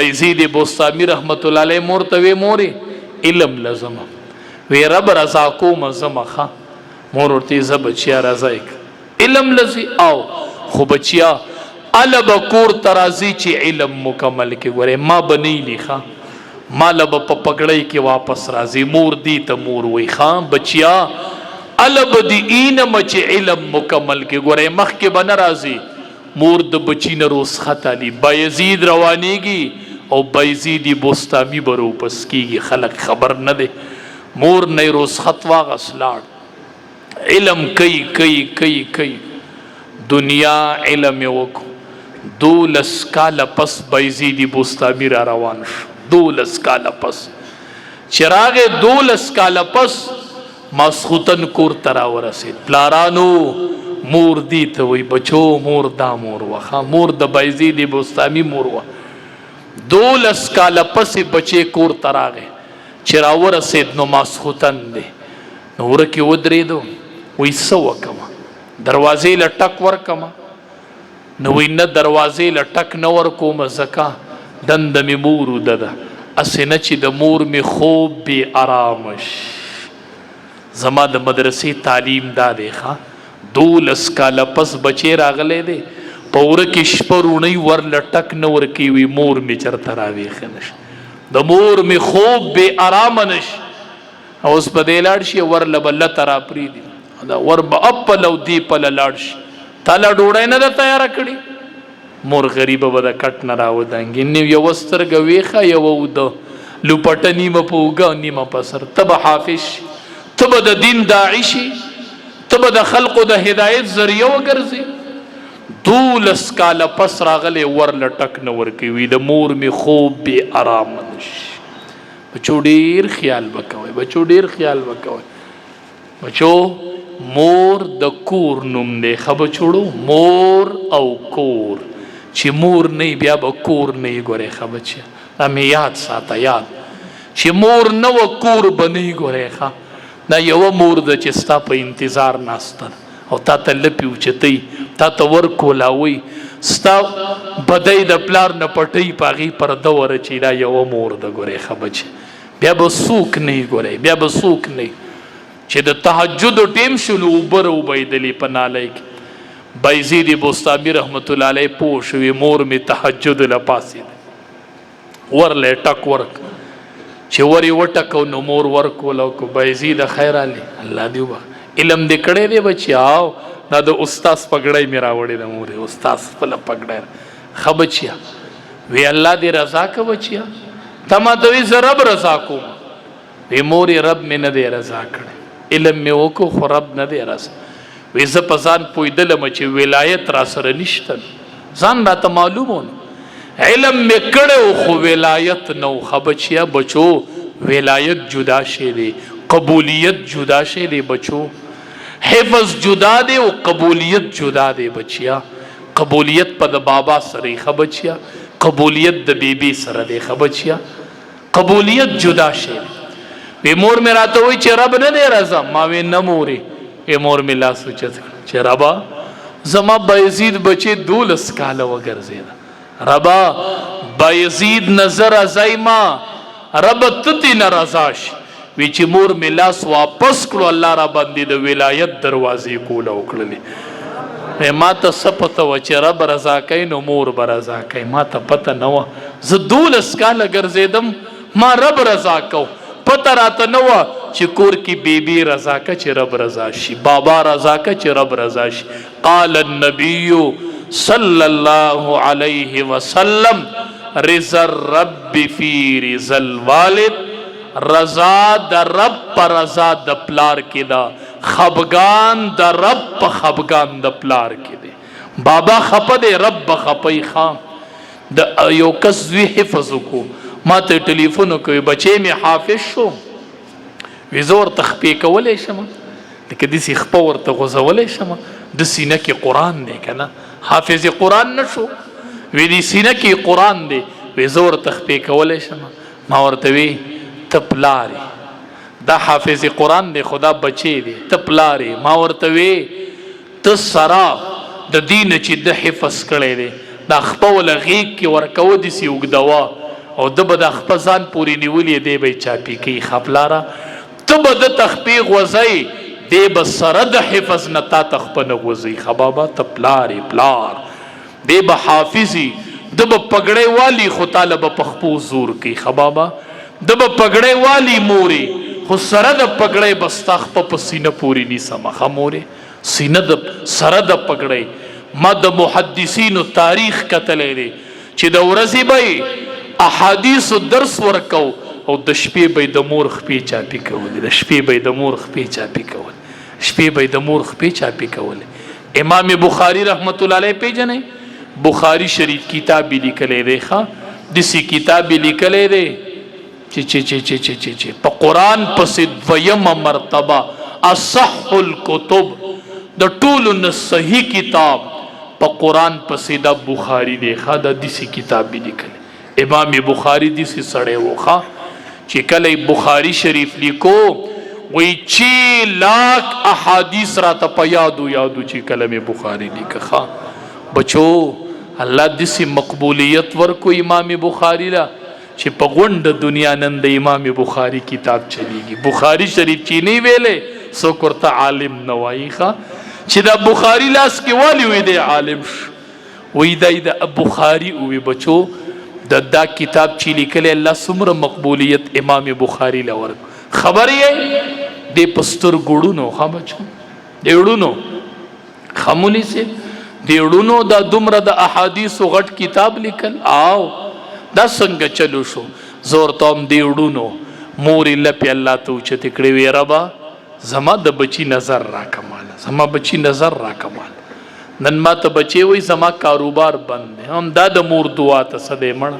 بایزید بوستامی رحمت الله علیه مور ته وی مورې علم لزم وی رب رضا کوم زمخه مور ورته ز بچیا رضا علم لزی او خو بچیا الب کور ترازی چې علم مکمل کې ګوره ما بنی لیخه ما لب په پګړی کې واپس راځي مور دی ته مور وی خان بچیا الب دی اینم چې علم مکمل کې ګوره مخ کې بن راځي مور د بچی نه روز خطالی بایزید روانیږي او بایزید بوستامی برو پس کیږي خلق خبر نه دی مور نه روز خط واغس لاړ علم کئی دنیا علم وکو 12 کال پس بایزید بوستامی را روان شو 12 کال پس چراغ 12 کال پس ماسخوتن کور ترا ورسید پلارانو مور دی ته وی بچو مور دا مور وخا مور د بایزید بوستامی مور و 12 کال پس بچے کور تراغه چرا ورسید نو ماسخوتن دی نو ورکی ودریدو وی سو کما دروازې لټک ورکما نو وینه دروازې لټک نو ورکوم زکا دند می مور دده اسنه چې د مور می خوب بی آرامش زما د مدرسې تعلیم دا دی ښا 12 کال پس بچی راغله دی پور کې شپرونی ور لټک نو ورکی وی مور می چرته راوي خنش د مور می خوب بی آرام نش اوس په دې لاړ شي ور لبل ترا پری دی دا ور به اپلو دی پل لاړ شي تاله ډوړای نه د تیار کړي مور غریب به د کټ نه راودانګي نو یو سترګ ویخه یو ود لپټ نیمه پوګا نیمه پسر تب حافظ تب د دین داعی شي تب د خلقو د هدایت ذریعہ وګرځي 12 کال پس راغله ور لټک نه ور کوي د مور می خوب بی آرام نش بچو ډیر خیال وکوي بچو ډیر خیال وکوي بچو مور د کور نوم دی خبر چوړو مور او کور چې مور نه بیا به کور نه ګوره خبر چې امه یاد ساته یاد چې مور نو کور بنې ګوره ښا دا یو مور د چې ستا په انتظار ناستل او تا ته لپیو چتای تا ته ور کولاوي ستا بدای د پلار نه پټي پاغي پر دور چې دا یو مور د ګوره خبر چې بیا به سوک نه ګوره بیا به سوک نه چې د تهجد ټیم شلو وبر وبیدلی پنالای بایزید بوستامی رحمت الله علیه پوښوي مور می تهجد لپاسید ورله ټک ورک چې وری وټکو نو مور ورکول او کو بایزید خیر علی الله دی وبا علم دې کړه دی بچیاو دا د استاد پګړای میرا وړي د مور استاد په پګړای خبچیا وی الله دې رضا کو بچیا تما دوی رب رضا کو وی مور رب می نه دې رضا کړ علم می وکو خو رب نه دی راس وې ز پسان پویدل مچ ولایت را سره نشته ځان راته معلومون علم می کړو خو ولایت نو خبچیا بچو ولایت جدا شي دی قبولیت جدا شي دی بچو حفظ جدا دی او قبولیت جدا دی بچیا قبولیت په د بابا سره خبچیا قبولیت د بیبي سره دی خبچیا قبولیت جدا شي وی مور می راته وی چې رب نه دی رضا ما وی نه موري وی مور می لاس وچت چې ربا زما بایزید بچي 12 کال وګرځید ربا بایزید نظر ازایما رب تتی ناراضاش وی چې مور می لاس واپس کړو الله را باندې د ولایت دروازې کوله وکړلې ما ته سپته و چې رب رضا کوي نو مور به رضا کوي ما ته پته نه و زه 12 کال ګرځیدم ما رب رضا کو پتہ راته نو چې کور کې بیبي رضا کا چې رب رضا شي بابا رضا کا چې رب رضا شي قال النبي صلی الله علیه وسلم رضا الرب فی رضا الوالد رضا د رب پر رضا د پلار کې دا خفغان د رب په خفغان د پلار کې دی بابا خپه دی رب خپي خام د یو کس وی حفظ کو ما ته ټلیفون کوي بچې می حافظ شو وزور تخپې کولې شم لکه دې سي خپه ورته غوځولې شم د سینه کې قران دی کنه حافظ قران نشو وی دې سینه کې قران دی وزور تخپې کولې شم ما ورته وی تپلاري دا حافظ قران دی خدا بچې دی تپلاري ما ورته وی ته سرا د دین چې د حفظ کړي دی دا خپل غیږ کې ورکو دي سی وګدوا او د به د خپل ځان پورې نیولې دی به چاپی کوي خپلاره ته به د تخپیق وځئ دی به سره د حفظ نه تا تخپنه وځئ خبابا ته پلارې پلار دی به حافظي د به پګړی والی خو تاله به پخپو زور کوي خبابا د به پګړی والی مورې خو سره د پګړی به ستا خپه په سینه پورې نیسمه ښه مورې سینه د سره د پګړی ما د محدثینو تاریخ کتلی دی چې د ورځې به احادیثو درس ورکو او د شپې به د مور خپې چاپی کولې د شپې به د مور خپې چاپی کولې شپې به د مور خپې چاپی کولې امام بخاری رحمت الله علیه پیژنئ بخاری شریف کتاب بھی لیکلی دی ښه داسې کتاب بھی لیکلی دی چې په قرآن پسې دویمه مرتبه اصح الکتب د ټولو نه صحیح کتاب په قرآن پسې دا بخاری دی ښه دا داسې کتاب بھی لیکلی امام بخاری داسې سړی و ښه چې کله بخاری شریف لیکو وی 6 لاکھ احادیث راته په یادو چې کله مې بخاری لیکه ښه بچو الله داسې مقبولیت ورکو امام بخاری لا چې په غونډه دنیا نن د امام بخاری کتاب چلیږي بخاری شریف چې نه ویلې څوک ورته عالم نه وایي ښه چې دا بخاری لاس کې والی وي دی عالم وی دی د بخاری وی بچو دا کتاب چې لیکلی الله څومره مقبولیت امام بخاری له ورکو خبر یې د پستر ګړونو ښه بچو د وړونو خمونی سي د وړونو دا دومره د احادیثو غټ کتاب لیکل آو دا څنګه چلو شو زور توم دی وړونو مورې لپې الله ته اوچتې کړې وې ربه زما د بچی نظر را کماله زما بچی نظر را کماله نن ما ته بچی وای زما کاروبار بند دی هم دا د مور دعا ته څه دی مړه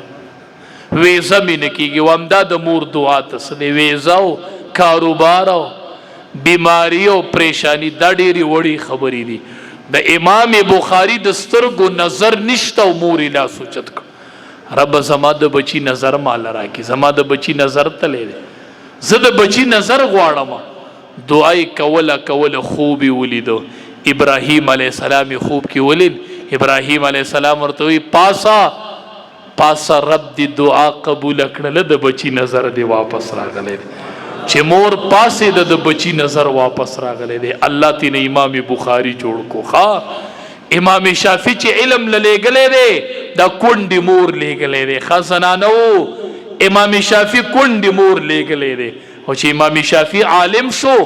ویزه مې نه کېږي هم دا د مور دعا ته څه دی ویزه او کاروبار او بیماری او پریشانی دا ډېرې وړې خبرې دي د امام بخاری د سترګو نظر نشته او مورې لاس اوچت کړ رب زما د بچی نظر مال راکی زما د بچی نظر تلی دی زه د بچی نظر غواړم دعای کوله خوبی ولیدو ابراهیم علیه السلام خوب کې ولید ابراهیم علیه السلام ورته وی پاسا رب دی دعا قبول کړله د بچی نظر دی واپس راغلی دی چې مور پاسې د بچی نظر واپس راغلی دی الله تینے امام بخاری جوړ کو ښا امام شافعی چې علم لګلې دی دا کونډي مور لګلې دی خزانانو امام شافعی کونډي مور لګلې دی او چې امام شافعی عالم شو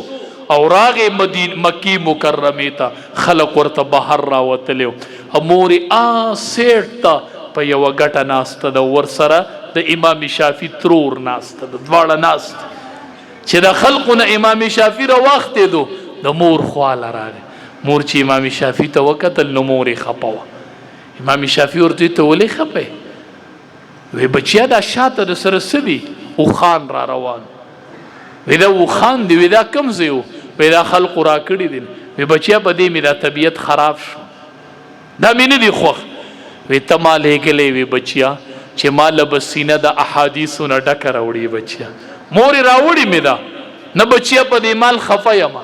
او راغه مکی مکرمه ته خلق ورته بهر راوتلو اموري سیټ ته په یو غټه ناسته د ور سره د امام شافعی ترور ناسته د دواړه ناست چې د خلقونه امام شافعی را وخت دو د مور خواله راغی مور چې امام شافعی ته وکتل نو مورې خپه امام شافعی ورته ته ولې خپه وی بچیا دا شاته د سره سدي او خان را روان وی دا او خان دی وی دا کم زیو وی دا خلق را کړی دي وی بچیا په دې مې دا طبیعت خراب شو دا مې نه دی خوښ وی ته ما لګلې وی بچیا چې ما لبسینه د احادیثو نه ډکه راوړي بچیا مورې راوړي مې دا نه بچیا په دې مال خفه یم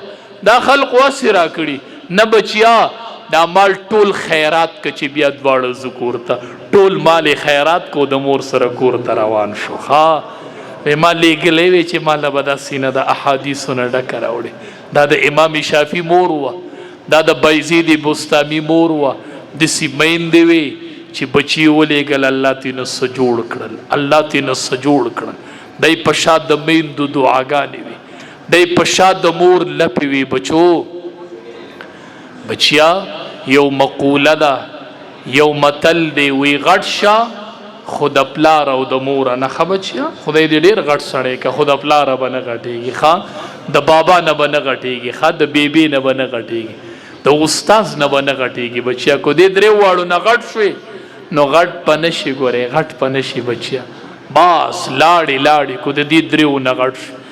دا خلق واسې را کړي نه بچیا دا مال ټول خیرات که چې بیا دواړه ذکور ته ټول مال خیرات کو د مور سره کور ته روان شو ښه ما لیږلی وی چې ما له به دا سینه د احادیثو نه ډکه راوړې دا د امام شافعي مور وه دا د بایزید بستامي مور وه داسې میندې وې چې بچي ولېږل الله تېنه څه جوړ کړل الله تېنه څه جوړ کړل دی په شا د میندو دعاګانې وي دی په شا د مور لپې وي بچو بچیا یو مقوله ده یو متل دی وی غټ شه خود پلار او د مور نه خبچیا خدای دې ډیر غټ سړی که خود پلار به نه غټیږي ښا د بابا نه به نه غټیږي ښا د بیبي نه به نه غټیږي د استاد نه به نه غټیږي بچیا کو دې درې واړو نه غټ شوي نو غټ په نشي ګورې غټ په نشي بچیا باس لاړې کو د دې درېو نه غټ شو